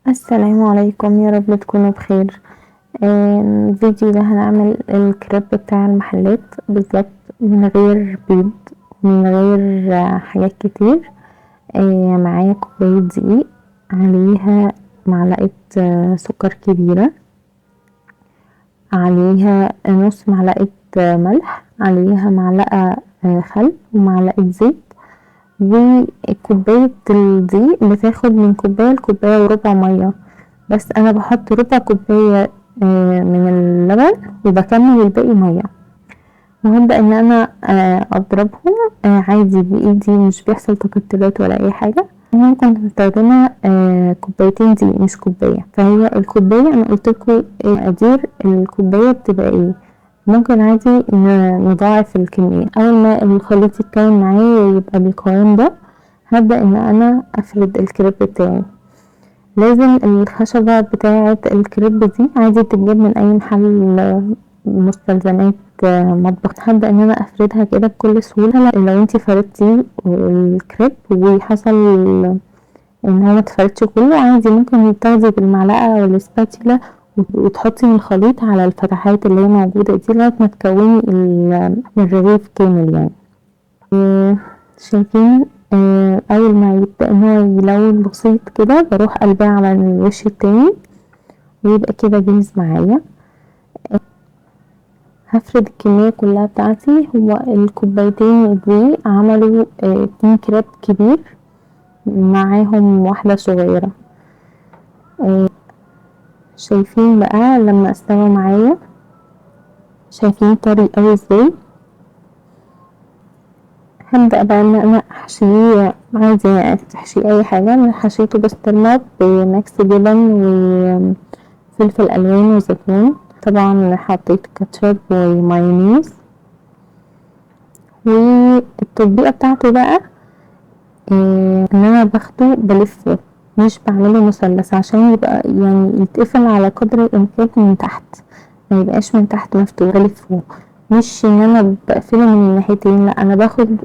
السلام عليكم، يا رب تكونوا بخير. الفيديو ده هنعمل الكريب بتاع المحلات بالظبط، من غير بيض، من غير حاجات كتير. معايا كوباية دقيق، عليها معلقة سكر كبيرة، عليها نص معلقة ملح، عليها معلقة خل ومعلقة زيت. وكوباية الدقيق بتاخد من كوباية لكوباية وربع مية، بس انا بحط ربع كوباية من اللبن وبكمل الباقي مية، وهبدأ ان انا اضربهم عادي بايدي، مش بيحصل تكتلات ولا اي حاجة. ممكن تستخدمها كوبايتين دقيق مش كوباية. فهي الكوباية انا قلتلكوا مقادير الكوباية بتبقى ايه، ممكن عادي نضاعف الكمية. اول ما الخليط يتكون معايا ويبقى بالقوام ده، هبدأ ان انا افرد الكريب بتاعي. لازم الخشبة بتاعة الكريب دي عادي تتجاب من اي محل مستلزمات مطبخ. هبدأ ان انا افردها كده بكل سهولة. لو انتي فردتي الكريب وحصل ان هو متفردش كله، عادي ممكن تاخدي بالمعلقة او الاسباتيلا وتحطي الخليط على الفتحات اللي هي موجودة دي لغاية ما تكوني الرغيف كامل يعني. شايفين اول ما يبدأ ان هو يلون بسيط كده، بروح قلباه على الوش التاني ويبقى كده جاهز معايا. هفرد الكمية كلها بتاعتي. هو الكوبايتين دي عملوا 2 كريب كبير معاهم واحدة صغيرة. شايفين بقى لما استوى معايا، شايفين طري اوي ازاي. هبدأ بقى ان انا احشيه عادي، تحشي اي حاجة. انا حشيته بسطرمة بميكس جبن وفلفل الوان وزيتون، طبعا حطيت كاتشب ومايونيز. والتطبيقة بتاعته بقى ان انا باخده بلفه، مش بعمله مثلث، عشان يبقى يعني يتقفل على قدر الامكان من تحت، ما يبقاش من تحت مفتوح. بلفه، مش ان انا بقفله من الناحيتين، لا انا باخد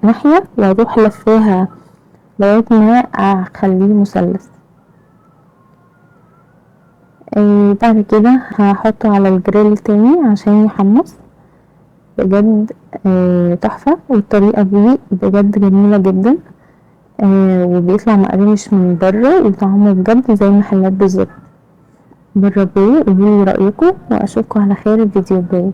ناحية واروح لفاها لغاية ما اخليه مثلث. بعد كده هحطه على الجريل تاني عشان يحمص. بجد تحفة، والطريقة دي بجد جميلة جدا. وبيطلع مقرمش من بره وطعمه بجد زي المحلات بالظبط. جربوه وقولولي رأيكم، واشوفكم على خير الفيديو الجاي.